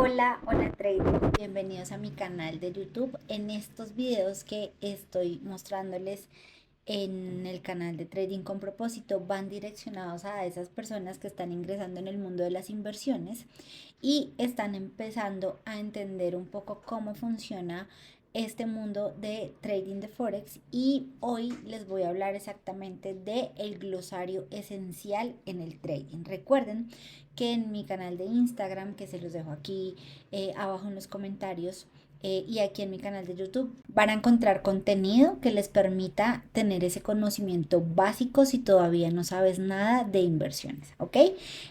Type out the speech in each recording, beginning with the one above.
Hola traders, bienvenidos a mi canal de YouTube. En estos videos que estoy mostrándoles en el canal de Trading con Propósito van direccionados a esas personas que están ingresando en el mundo de las inversiones y están empezando a entender un poco cómo funciona este mundo de trading de Forex, y hoy les voy a hablar exactamente de el glosario esencial en el trading. Recuerden que en mi canal de Instagram, que se los dejo aquí abajo en los comentarios, y aquí en mi canal de YouTube van a encontrar contenido que les permita tener ese conocimiento básico si todavía no sabes nada de inversiones, ¿ok?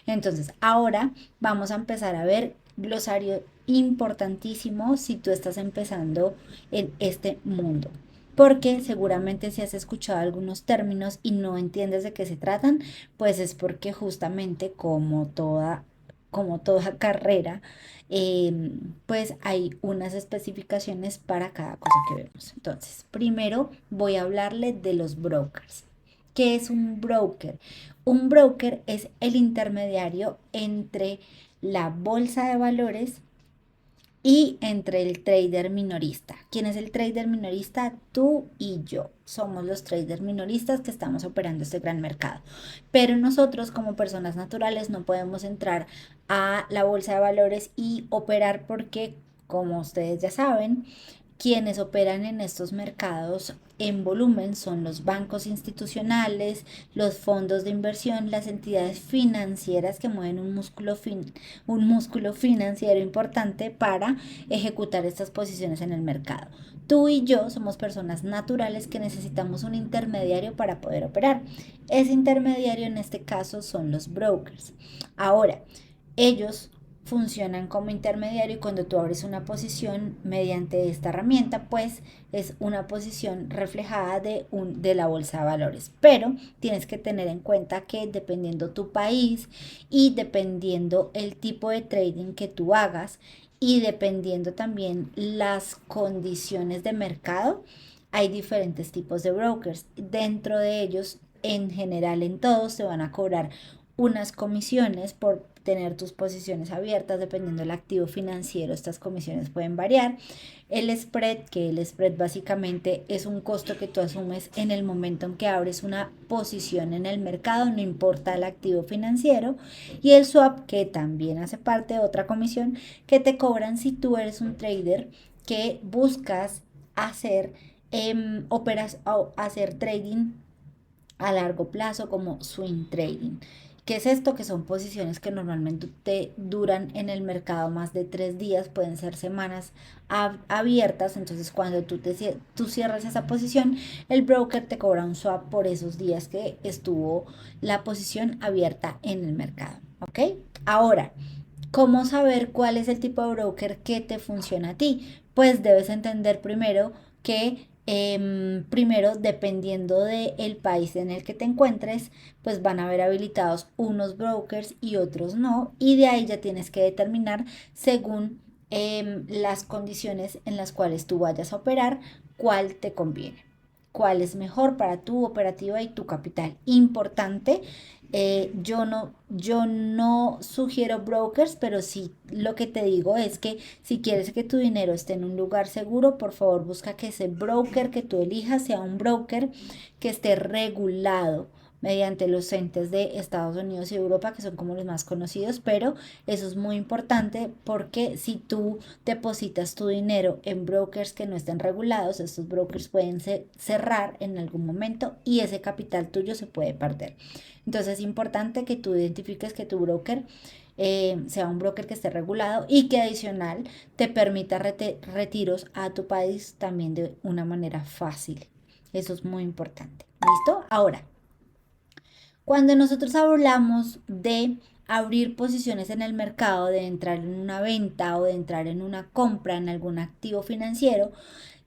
Entonces, ahora vamos a empezar a ver glosario importantísimo si tú estás empezando en este mundo. Porque seguramente si has escuchado algunos términos y no entiendes de qué se tratan, pues es porque justamente como toda carrera, pues hay unas especificaciones para cada cosa que vemos. Entonces, primero voy a hablarle de los brokers. ¿Qué es un broker? Un broker es el intermediario entre la bolsa de valores y entre el trader minorista. ¿Quién es el trader minorista? Tú y yo. Somos los traders minoristas que estamos operando este gran mercado. Pero nosotros como personas naturales no podemos entrar a la bolsa de valores y operar porque, como ustedes ya saben, quienes operan en estos mercados en volumen son los bancos institucionales, los fondos de inversión, las entidades financieras que mueven un músculo financiero importante para ejecutar estas posiciones en el mercado. Tú y yo somos personas naturales que necesitamos un intermediario para poder operar. Ese intermediario en este caso son los brokers. Ahora, ellos funcionan como intermediario, y cuando tú abres una posición mediante esta herramienta, pues es una posición reflejada de la bolsa de valores. Pero tienes que tener en cuenta que dependiendo tu país y dependiendo el tipo de trading que tú hagas y dependiendo también las condiciones de mercado, hay diferentes tipos de brokers. Dentro de ellos, en general, en todos te van a cobrar unas comisiones por tener tus posiciones abiertas. Dependiendo del activo financiero, estas comisiones pueden variar. El spread, que el spread básicamente es un costo que tú asumes en el momento en que abres una posición en el mercado, no importa el activo financiero. Y el swap, que también hace parte de otra comisión que te cobran si tú eres un trader que buscas hacer, hacer trading a largo plazo, como swing trading. ¿Qué es esto? Que son posiciones que normalmente te duran en el mercado más de 3 días, pueden ser semanas abiertas. Entonces, cuando tú cierras esa posición, el broker te cobra un swap por esos días que estuvo la posición abierta en el mercado. ¿Ok? Ahora, ¿cómo saber cuál es el tipo de broker que te funciona a ti? Pues debes entender primero que primero, dependiendo del país en el que te encuentres, pues van a haber habilitados unos brokers y otros no, y de ahí ya tienes que determinar según las condiciones en las cuales tú vayas a operar, cuál te conviene, cuál es mejor para tu operativa y tu capital. Importante, yo no sugiero brokers, pero sí lo que te digo es que si quieres que tu dinero esté en un lugar seguro, por favor busca que ese broker que tú elijas sea un broker que esté regulado mediante los entes de Estados Unidos y Europa, que son como los más conocidos. Pero eso es muy importante porque si tú depositas tu dinero en brokers que no estén regulados, estos brokers pueden cerrar en algún momento y ese capital tuyo se puede perder. Entonces es importante que tú identifiques que tu broker sea un broker que esté regulado y que adicional te permita retiros a tu país también de una manera fácil. Eso es muy importante. ¿Listo? Ahora, cuando nosotros hablamos de abrir posiciones en el mercado, de entrar en una venta o de entrar en una compra en algún activo financiero,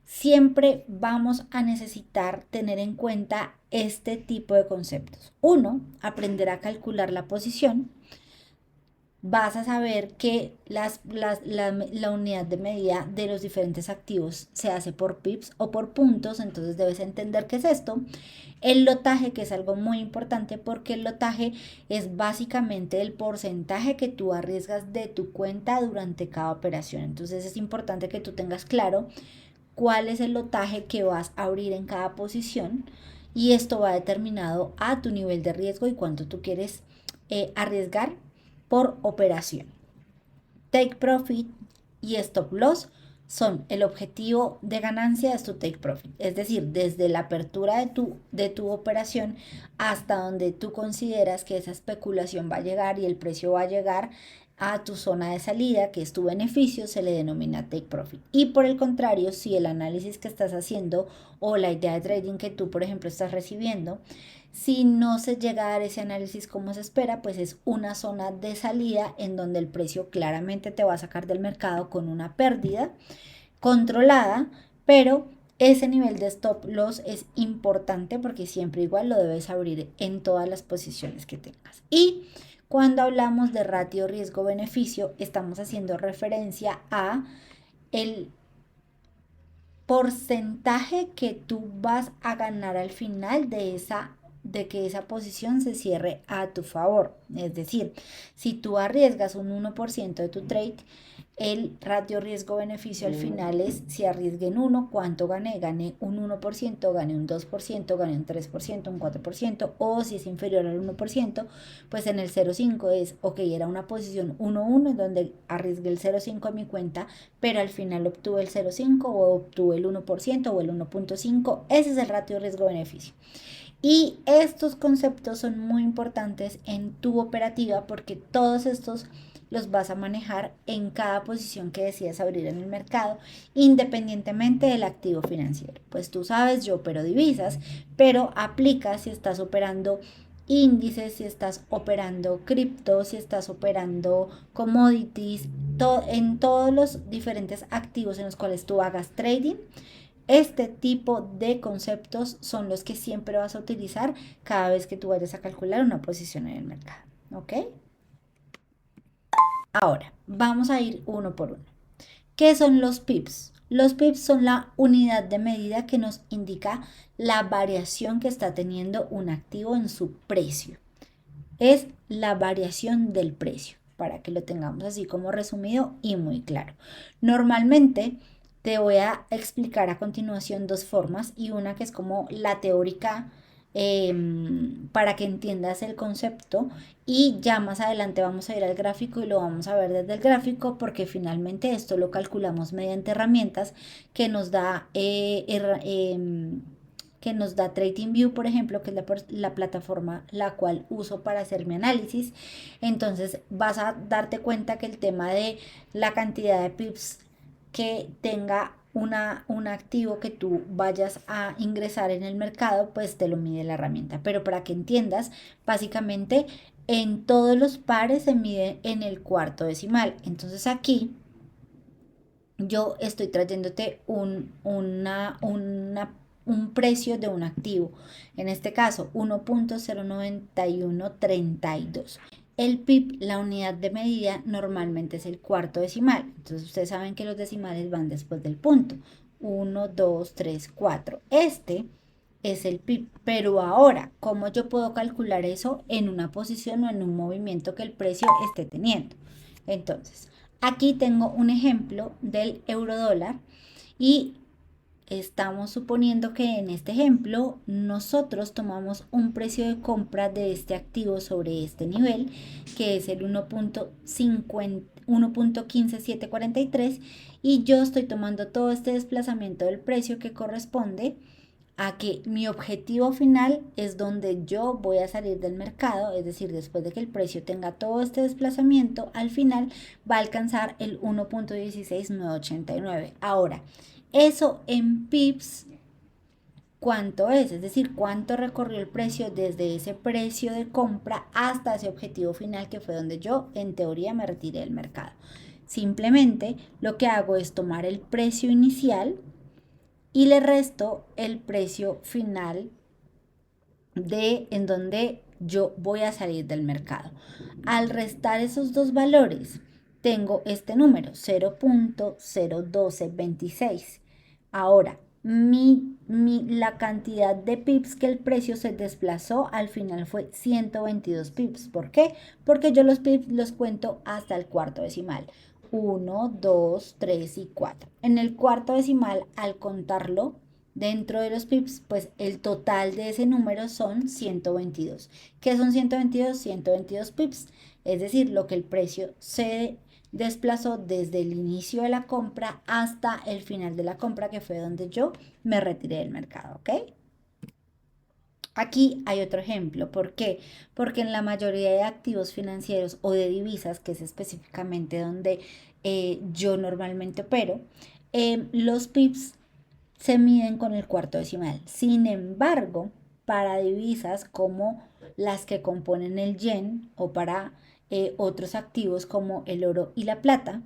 siempre vamos a necesitar tener en cuenta este tipo de conceptos. Uno, aprender a calcular la posición. vas a saber que la unidad de medida de los diferentes activos se hace por pips o por puntos, entonces debes entender qué es esto. El lotaje, que es algo muy importante porque el lotaje es básicamente el porcentaje que tú arriesgas de tu cuenta durante cada operación. Entonces es importante que tú tengas claro cuál es el lotaje que vas a abrir en cada posición y esto va determinado a tu nivel de riesgo y cuánto tú quieres arriesgar por operación. Take profit y stop loss son el objetivo de ganancia de tu take profit, es decir, desde la apertura de tu operación hasta donde tú consideras que esa especulación va a llegar y el precio va a llegar a tu zona de salida, que es tu beneficio, se le denomina take profit. Y por el contrario, si el análisis que estás haciendo o la idea de trading que tú, por ejemplo, estás recibiendo, si no se llega a dar ese análisis como se espera, pues es una zona de salida en donde el precio claramente te va a sacar del mercado con una pérdida controlada, pero ese nivel de stop loss es importante porque siempre igual lo debes abrir en todas las posiciones que tengas. Y cuando hablamos de ratio riesgo-beneficio, estamos haciendo referencia a el porcentaje que tú vas a ganar al final de que esa posición se cierre a tu favor. Es decir, si tú arriesgas un 1% de tu trade, el ratio riesgo-beneficio al final es si arriesgué en 1, ¿cuánto gané? Gané un 1%, gané un 2%, gané un 3%, un 4%, o si es inferior al 1%, pues en el 0,5 es, ok, era una posición 1,1 en donde arriesgué el 0,5 a mi cuenta, pero al final obtuve el 0,5 o obtuve el 1% o el 1,5. Ese es el ratio riesgo-beneficio. Y estos conceptos son muy importantes en tu operativa porque todos estos los vas a manejar en cada posición que decidas abrir en el mercado, independientemente del activo financiero. Pues tú sabes, yo opero divisas, pero aplica si estás operando índices, si estás operando cripto, si estás operando commodities, en todos los diferentes activos en los cuales tú hagas trading. Este tipo de conceptos son los que siempre vas a utilizar cada vez que tú vayas a calcular una posición en el mercado. ¿Ok? Ahora, vamos a ir uno por uno. ¿Qué son los pips? Los pips son la unidad de medida que nos indica la variación que está teniendo un activo en su precio. Es la variación del precio, para que lo tengamos así como resumido y muy claro. Normalmente te voy a explicar a continuación dos formas y una que es como la teórica para que entiendas el concepto y ya más adelante vamos a ir al gráfico y lo vamos a ver desde el gráfico porque finalmente esto lo calculamos mediante herramientas que nos da TradingView, por ejemplo, que es la plataforma la cual uso para hacer mi análisis. Entonces vas a darte cuenta que el tema de la cantidad de pips que tenga un activo que tú vayas a ingresar en el mercado, pues te lo mide la herramienta. Pero para que entiendas, básicamente en todos los pares se mide en el cuarto decimal. Entonces aquí yo estoy trayéndote un precio de un activo, en este caso 1.09132. El PIB, la unidad de medida, normalmente es el cuarto decimal. Entonces ustedes saben que los decimales van después del punto. 1, 2, 3, 4. Este es el PIB. Pero ahora, ¿cómo yo puedo calcular eso en una posición o en un movimiento que el precio esté teniendo? Entonces, aquí tengo un ejemplo del euro dólar y estamos suponiendo que en este ejemplo nosotros tomamos un precio de compra de este activo sobre este nivel que es el 1.15743 y yo estoy tomando todo este desplazamiento del precio que corresponde a que mi objetivo final es donde yo voy a salir del mercado, es decir, después de que el precio tenga todo este desplazamiento, al final va a alcanzar el 1.16989. Ahora, eso en pips, ¿cuánto es? Es decir, ¿cuánto recorrió el precio desde ese precio de compra hasta ese objetivo final que fue donde yo, en teoría, me retiré del mercado? Simplemente lo que hago es tomar el precio inicial y le resto el precio final de en donde yo voy a salir del mercado. Al restar esos dos valores, tengo este número, 0.01226. Ahora, la cantidad de pips que el precio se desplazó al final fue 122 pips. ¿Por qué? Porque yo los pips los cuento hasta el cuarto decimal. 1, 2, 3 y 4. En el cuarto decimal, al contarlo dentro de los pips, pues el total de ese número son 122. ¿Qué son 122? 122 pips. Es decir, lo que el precio se desplazó desde el inicio de la compra hasta el final de la compra, que fue donde yo me retiré del mercado, ¿ok? Aquí hay otro ejemplo. ¿Por qué? Porque en la mayoría de activos financieros o de divisas, que es específicamente donde yo normalmente opero, los pips se miden con el cuarto decimal. Sin embargo, para divisas como las que componen el yen o para otros activos como el oro y la plata,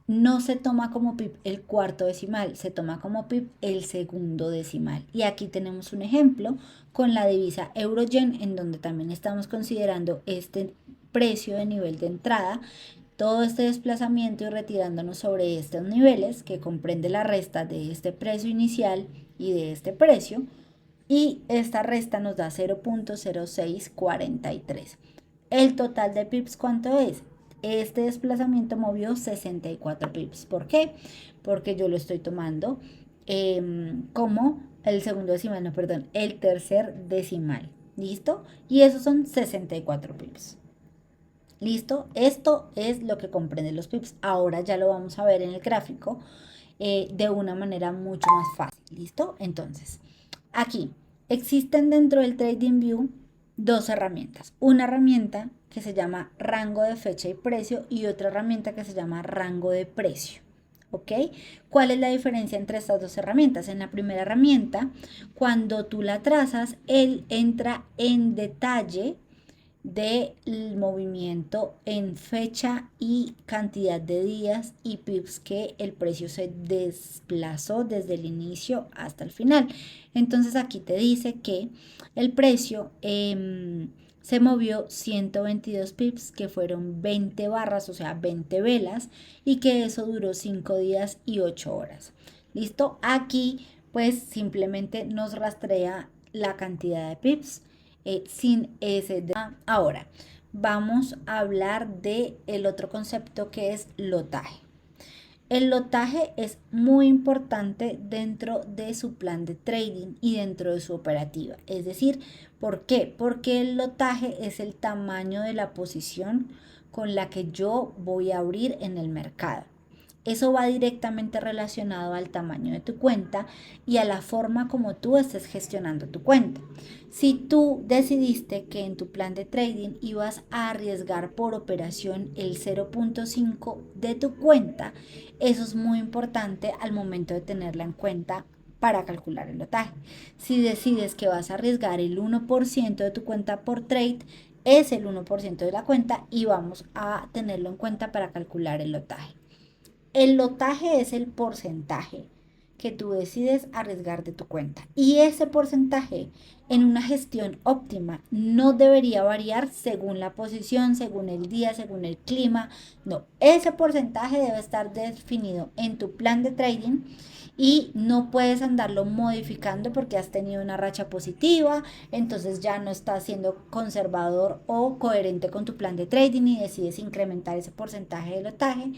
no se toma como PIB el cuarto decimal, se toma como PIB el segundo decimal. Y aquí tenemos un ejemplo con la divisa euro-yen, en donde también estamos considerando este precio de nivel de entrada, todo este desplazamiento y retirándonos sobre estos niveles que comprende la resta de este precio inicial y de este precio. Y esta resta nos da 0.0643. El total de pips, ¿cuánto es? Este desplazamiento movió 64 pips. ¿Por qué? Porque yo lo estoy tomando como el segundo decimal, no, perdón, el tercer decimal. ¿Listo? Y esos son 64 pips. ¿Listo? Esto es lo que comprende los pips. Ahora ya lo vamos a ver en el gráfico de una manera mucho más fácil. ¿Listo? Entonces, aquí existen dentro del TradingView dos herramientas. Una herramienta que se llama rango de fecha y precio y otra herramienta que se llama rango de precio. ¿Ok? ¿Cuál es la diferencia entre estas dos herramientas? En la primera herramienta, cuando tú la trazas, él entra en detalle del movimiento en fecha y cantidad de días y pips que el precio se desplazó desde el inicio hasta el final. Entonces aquí te dice que el precio se movió 122 pips, que fueron 20 barras, o sea, 20 velas, y que eso duró 5 días y 8 horas. ¿Listo? Aquí pues simplemente nos rastrea la cantidad de pips sin ese. Ahora, vamos a hablar de el otro concepto que es lotaje. El lotaje es muy importante dentro de su plan de trading y dentro de su operativa. Es decir, ¿por qué? Porque el lotaje es el tamaño de la posición con la que yo voy a abrir en el mercado. Eso va directamente relacionado al tamaño de tu cuenta y a la forma como tú estés gestionando tu cuenta. Si tú decidiste que en tu plan de trading ibas a arriesgar por operación el 0.5 de tu cuenta, eso es muy importante al momento de tenerla en cuenta para calcular el lotaje. Si decides que vas a arriesgar el 1% de tu cuenta por trade, es el 1% de la cuenta y vamos a tenerlo en cuenta para calcular el lotaje. El lotaje es el porcentaje que tú decides arriesgar de tu cuenta. Y ese porcentaje en una gestión óptima no debería variar según la posición, según el día, según el clima. No, ese porcentaje debe estar definido en tu plan de trading y no puedes andarlo modificando porque has tenido una racha positiva, entonces ya no estás siendo conservador o coherente con tu plan de trading y decides incrementar ese porcentaje de lotaje.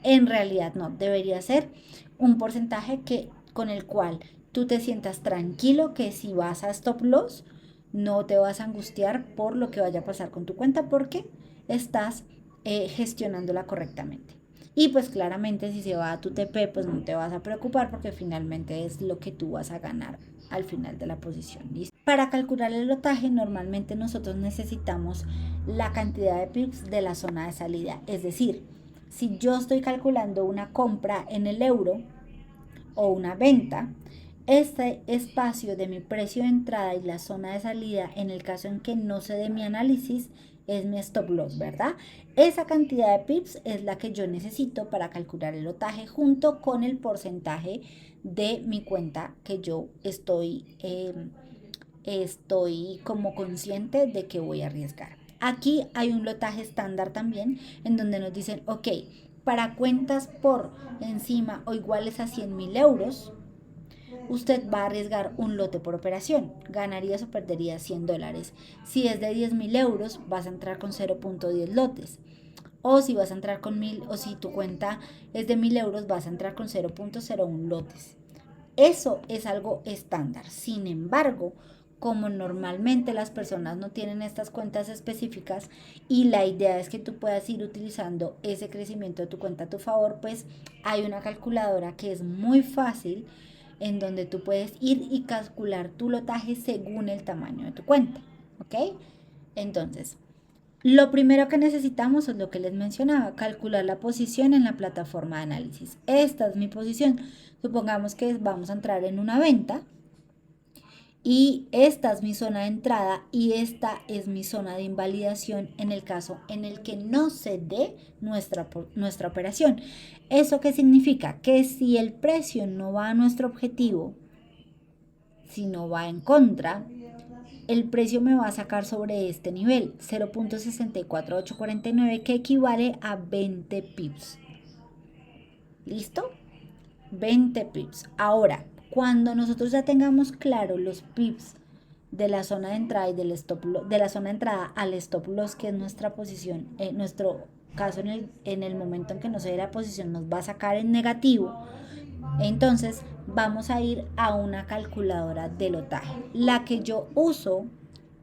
En realidad no, debería ser un porcentaje con el cual tú te sientas tranquilo que si vas a stop loss, no te vas a angustiar por lo que vaya a pasar con tu cuenta porque estás gestionándola correctamente. Y pues claramente si se va a tu TP, pues no te vas a preocupar porque finalmente es lo que tú vas a ganar al final de la posición. ¿Listo? Para calcular el lotaje, normalmente nosotros necesitamos la cantidad de pips de la zona de salida. Es decir, si yo estoy calculando una compra en el euro o una venta, este espacio de mi precio de entrada y la zona de salida, en el caso en que no se dé mi análisis, es mi stop loss, ¿verdad? Esa cantidad de pips es la que yo necesito para calcular el lotaje junto con el porcentaje de mi cuenta que yo estoy estoy como consciente de que voy a arriesgar. Aquí hay un lotaje estándar también en donde nos dicen, ok, para cuentas por encima o iguales a 100.000 euros, usted va a arriesgar un lote por operación. Ganarías o perderías $100. Si es de 10.000 euros, vas a entrar con 0.10 lotes. O si vas a entrar con 1.000, o si tu cuenta es de 1.000 euros, vas a entrar con 0.01 lotes. Eso es algo estándar. Sin embargo, como normalmente las personas no tienen estas cuentas específicas y la idea es que tú puedas ir utilizando ese crecimiento de tu cuenta a tu favor, pues hay una calculadora que es muy fácil en donde tú puedes ir y calcular tu lotaje según el tamaño de tu cuenta. ¿Ok? Entonces, lo primero que necesitamos es lo que les mencionaba, calcular la posición en la plataforma de análisis. Esta es mi posición. Supongamos que vamos a entrar en una venta y esta es mi zona de entrada y esta es mi zona de invalidación en el caso en el que no se dé nuestra operación. ¿Eso qué significa? Que si el precio no va a nuestro objetivo, si no va en contra, el precio me va a sacar sobre este nivel, 0.64849, que equivale a 20 pips. ¿Listo? 20 pips. Ahora, cuando nosotros ya tengamos claro los pips de la zona de entrada y del stop loss, de la zona de entrada al stop loss, que es nuestra posición, nuestro caso en el momento en que no se dé la posición nos va a sacar en negativo, entonces vamos a ir a una calculadora de lotaje. La que yo uso,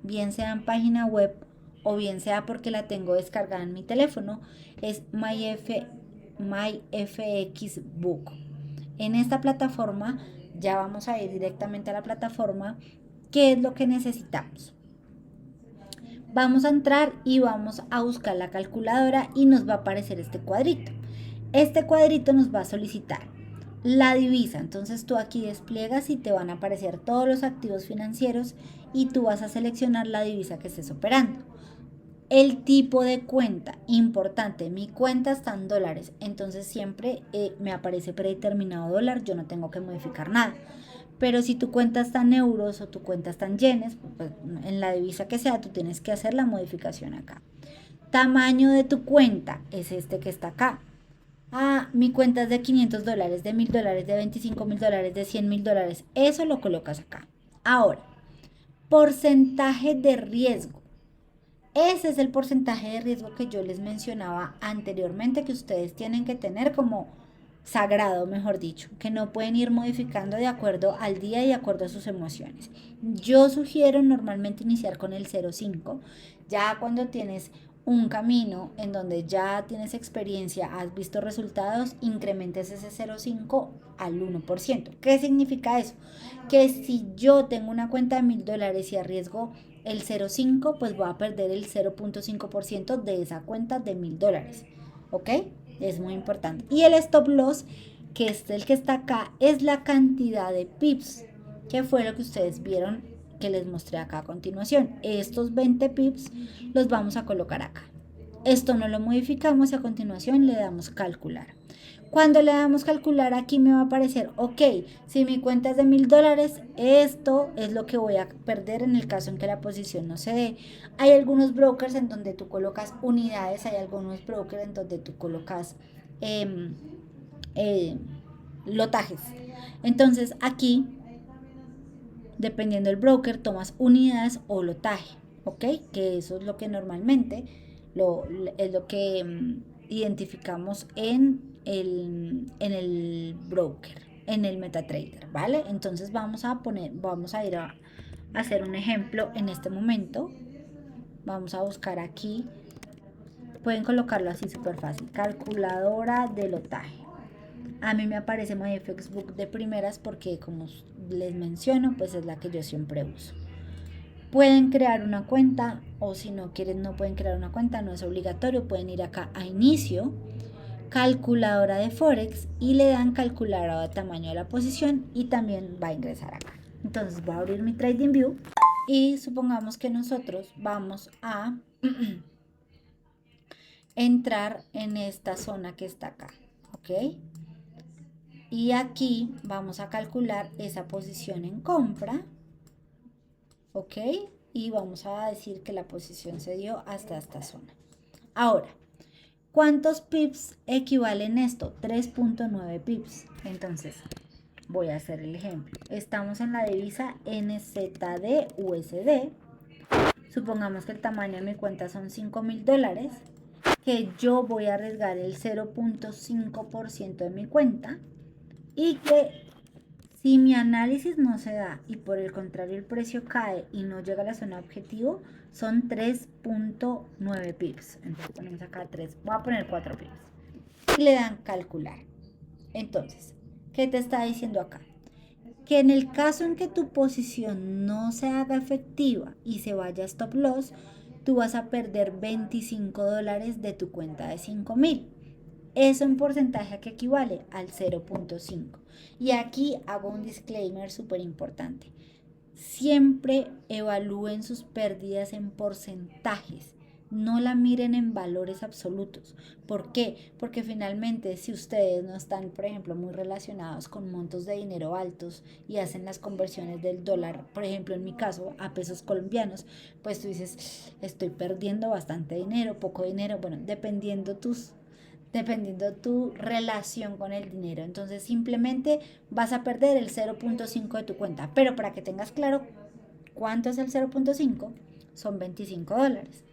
bien sea en página web o bien sea porque la tengo descargada en mi teléfono, es MyFXBook. En esta plataforma, ya vamos a ir directamente a la plataforma. ¿Qué es lo que necesitamos? Vamos a entrar y vamos a buscar la calculadora y nos va a aparecer este cuadrito. Este cuadrito nos va a solicitar la divisa. Entonces tú aquí despliegas y te van a aparecer todos los activos financieros y tú vas a seleccionar la divisa que estés operando. El tipo de cuenta, importante, mi cuenta está en dólares, entonces siempre me aparece predeterminado dólar, yo no tengo que modificar nada. Pero si tu cuenta está en euros o tu cuenta está en yenes, pues en la divisa que sea, tú tienes que hacer la modificación acá. Tamaño de tu cuenta es este que está acá. Ah, mi cuenta es de $500, de $1.000, de $25.000, de $100.000. Eso lo colocas acá. Ahora, porcentaje de riesgo. Ese es el porcentaje de riesgo que yo les mencionaba anteriormente que ustedes tienen que tener como sagrado, mejor dicho, que no pueden ir modificando de acuerdo al día y de acuerdo a sus emociones. Yo sugiero normalmente iniciar con el 0,5. Ya cuando tienes un camino en donde ya tienes experiencia, has visto resultados, incrementes ese 0,5 al 1%. ¿Qué significa eso? Que si yo tengo una cuenta de $1.000 y arriesgo el 0,5, pues voy a perder el 0.5% de esa cuenta de $1.000. ¿Ok? Es muy importante. Y el stop loss, que es el que está acá, es la cantidad de pips, que fue lo que ustedes vieron que les mostré acá a continuación. Estos 20 pips los vamos a colocar acá. Esto no lo modificamos y a continuación le damos calcular. Cuando le damos calcular, aquí me va a aparecer, ok, si mi cuenta es de $1.000, esto es lo que voy a perder en el caso en que la posición no se dé. Hay algunos brokers en donde tú colocas unidades, hay algunos brokers en donde tú colocas eh, eh, lotajes. Entonces aquí, dependiendo del broker, tomas unidades o lotaje, ok, que eso es lo que normalmente es lo que identificamos en el broker, en el MetaTrader, ¿vale? Entonces vamos a ir a hacer un ejemplo en este momento. Vamos a buscar aquí, pueden colocarlo así súper fácil, calculadora de lotaje. A mí me aparece MyFXBook de primeras porque, como les menciono, pues es la que yo siempre uso. Pueden crear una cuenta o si no quieren no pueden crear una cuenta, no es obligatorio, pueden ir acá a inicio, calculadora de Forex y le dan calculadora de tamaño de la posición y también va a ingresar acá. Entonces voy a abrir mi TradingView y supongamos que nosotros vamos a entrar en esta zona que está acá, ¿ok? Y aquí vamos a calcular esa posición en compra. ¿ok? Y vamos a decir que la posición se dio hasta esta zona. Ahora, ¿cuántos pips equivalen esto? 3.9 pips. Entonces, voy a hacer el ejemplo. Estamos en la divisa NZD-USD. Supongamos que el tamaño de mi cuenta son $5,000, que yo voy a arriesgar el 0.5% de mi cuenta y que si mi análisis no se da y por el contrario el precio cae y no llega a la zona objetivo, son 3.9 pips. Entonces ponemos acá 3, voy a poner 4 pips. Y le dan calcular. Entonces, ¿qué te está diciendo acá? Que en el caso en que tu posición no se haga efectiva y se vaya a stop loss, tú vas a perder $25 de tu cuenta de 5,000. Eso en porcentaje que equivale al 0.5. Y aquí hago un disclaimer súper importante. Siempre evalúen sus pérdidas en porcentajes. No la miren en valores absolutos. ¿Por qué? Porque finalmente si ustedes no están, por ejemplo, muy relacionados con montos de dinero altos y hacen las conversiones del dólar, por ejemplo, en mi caso, a pesos colombianos, pues tú dices, estoy perdiendo bastante dinero, poco dinero, bueno, dependiendo tu relación con el dinero. Entonces simplemente vas a perder el 0.5 de tu cuenta. Pero para que tengas claro cuánto es el 0.5, son $25.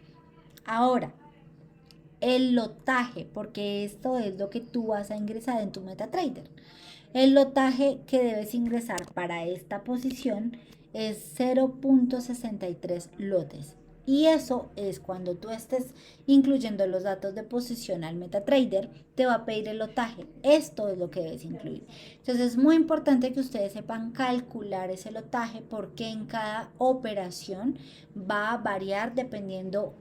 Ahora, el lotaje, porque esto es lo que tú vas a ingresar en tu MetaTrader. El lotaje que debes ingresar para esta posición es 0.63 lotes. Y eso es cuando tú estés incluyendo los datos de posición al MetaTrader, te va a pedir el lotaje. Esto es lo que debes incluir. Entonces es muy importante que ustedes sepan calcular ese lotaje porque en cada operación va a variar dependiendo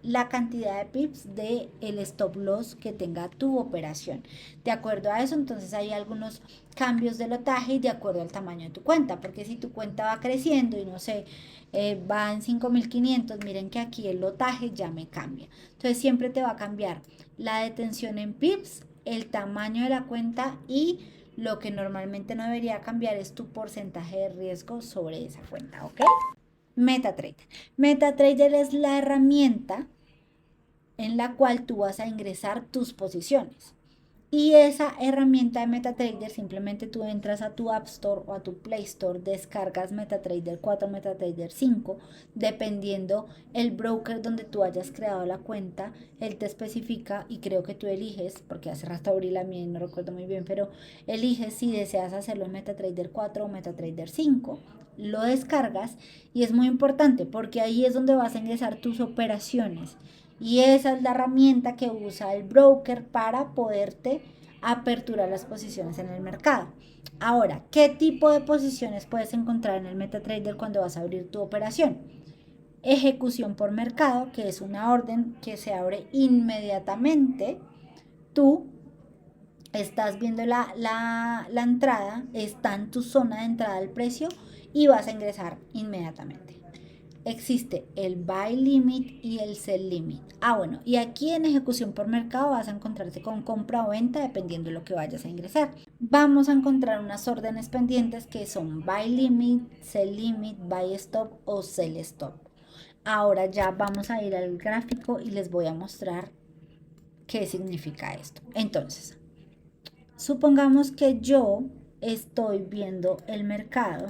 la cantidad de pips de el stop loss que tenga tu operación. De acuerdo a eso, entonces hay algunos cambios de lotaje y de acuerdo al tamaño de tu cuenta, porque si tu cuenta va creciendo y no sé, va en 5,500, miren que aquí el lotaje ya me cambia. Entonces siempre te va a cambiar la detención en pips, el tamaño de la cuenta y lo que normalmente no debería cambiar es tu porcentaje de riesgo sobre esa cuenta, ¿ok? MetaTrader. MetaTrader es la herramienta en la cual tú vas a ingresar tus posiciones. Y esa herramienta de MetaTrader, simplemente tú entras a tu App Store o a tu Play Store, descargas MetaTrader 4, MetaTrader 5, dependiendo el broker donde tú hayas creado la cuenta, él te especifica y creo que tú eliges, porque hace rato abrí la mía y no recuerdo muy bien, pero eliges si deseas hacerlo en MetaTrader 4 o MetaTrader 5, lo descargas y es muy importante porque ahí es donde vas a ingresar tus operaciones. Y esa es la herramienta que usa el broker para poderte aperturar las posiciones en el mercado. Ahora, ¿qué tipo de posiciones puedes encontrar en el MetaTrader cuando vas a abrir tu operación? Ejecución por mercado, que es una orden que se abre inmediatamente. Tú estás viendo la entrada, está en tu zona de entrada del precio y vas a ingresar inmediatamente. Existe el buy limit y el sell limit. Bueno, y aquí en ejecución por mercado vas a encontrarte con compra o venta dependiendo de lo que vayas a ingresar. Vamos a encontrar unas órdenes pendientes que son buy limit, sell limit, buy stop o sell stop. Ahora ya vamos a ir al gráfico y les voy a mostrar qué significa esto. Entonces, supongamos que yo estoy viendo el mercado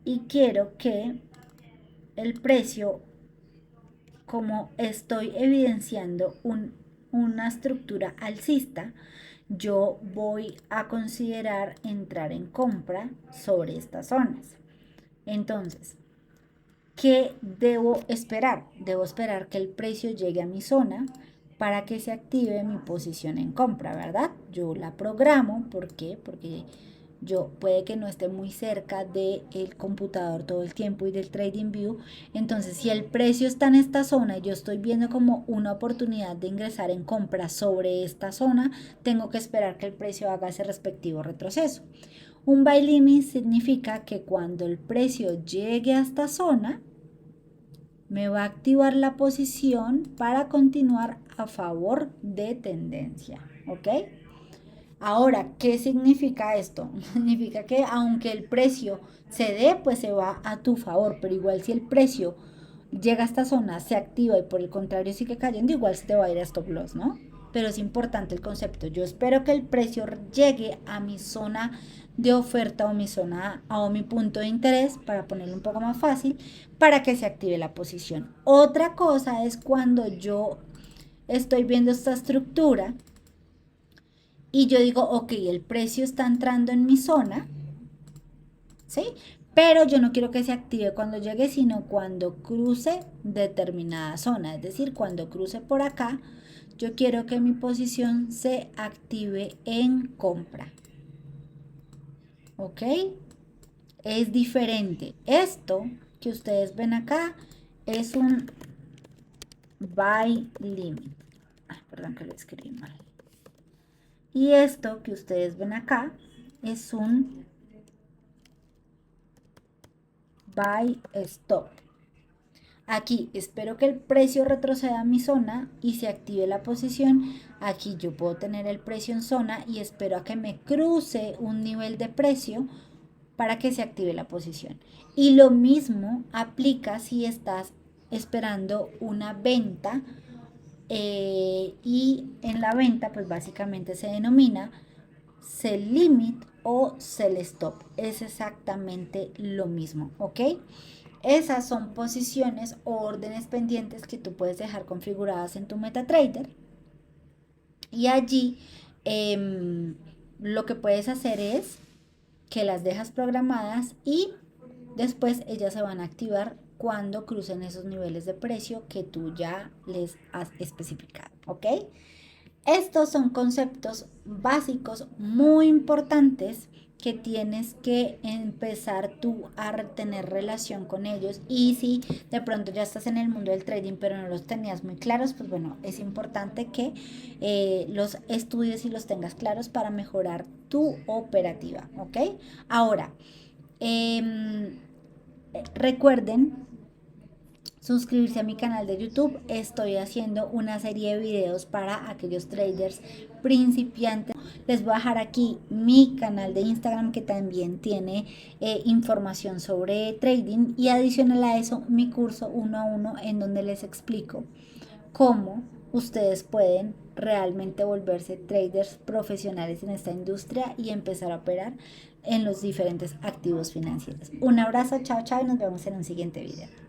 y quiero que el precio, como estoy evidenciando una estructura alcista, yo voy a considerar entrar en compra sobre estas zonas. Entonces, ¿qué debo esperar? Debo esperar que el precio llegue a mi zona para que se active mi posición en compra, ¿verdad? Yo la programo, ¿por qué? Porque yo puede que no esté muy cerca del computador todo el tiempo y del TradingView. Entonces, si el precio está en esta zona y yo estoy viendo como una oportunidad de ingresar en compra sobre esta zona, tengo que esperar que el precio haga ese respectivo retroceso. Un buy limit significa que cuando el precio llegue a esta zona, me va a activar la posición para continuar a favor de tendencia, ¿ok? Ahora, ¿qué significa esto? Significa que aunque el precio se dé, pues se va a tu favor, pero igual si el precio llega a esta zona, se activa y por el contrario sigue cayendo, igual se te va a ir a stop loss, ¿no? Pero es importante el concepto. Yo espero que el precio llegue a mi zona de oferta o mi zona o mi punto de interés, para ponerlo un poco más fácil, para que se active la posición. Otra cosa es cuando yo estoy viendo esta estructura y yo digo, ok, el precio está entrando en mi zona, ¿sí? Pero yo no quiero que se active cuando llegue, sino cuando cruce determinada zona. Es decir, cuando cruce por acá, yo quiero que mi posición se active en compra. ¿Ok? Es diferente. Esto que ustedes ven acá es un buy limit. Ay, perdón que lo escribí mal. Y esto que ustedes ven acá es un buy stop. Aquí espero que el precio retroceda a mi zona y se active la posición. Aquí yo puedo tener el precio en zona y espero a que me cruce un nivel de precio para que se active la posición. Y lo mismo aplica si estás esperando una venta, y en la venta pues básicamente se denomina sell limit o sell stop. Es exactamente lo mismo, ¿ok? Esas son posiciones o órdenes pendientes que tú puedes dejar configuradas en tu MetaTrader. Y allí lo que puedes hacer es que las dejas programadas y después ellas se van a activar cuando crucen esos niveles de precio que tú ya les has especificado, ¿ok? Estos son conceptos básicos muy importantes que tienes que empezar tú a tener relación con ellos. Y si de pronto ya estás en el mundo del trading pero no los tenías muy claros, pues bueno, es importante que los estudies y los tengas claros para mejorar tu operativa, ¿ok? Ahora, eh, recuerden suscribirse a mi canal de YouTube. Estoy haciendo una serie de videos para aquellos traders principiantes. Les voy a dejar aquí mi canal de Instagram, que también tiene información sobre trading, y adicional a eso mi curso 1 a 1, en donde les explico cómo ustedes pueden realmente volverse traders profesionales en esta industria y empezar a operar en los diferentes activos financieros. Un abrazo, chao, chao, y nos vemos en un siguiente video.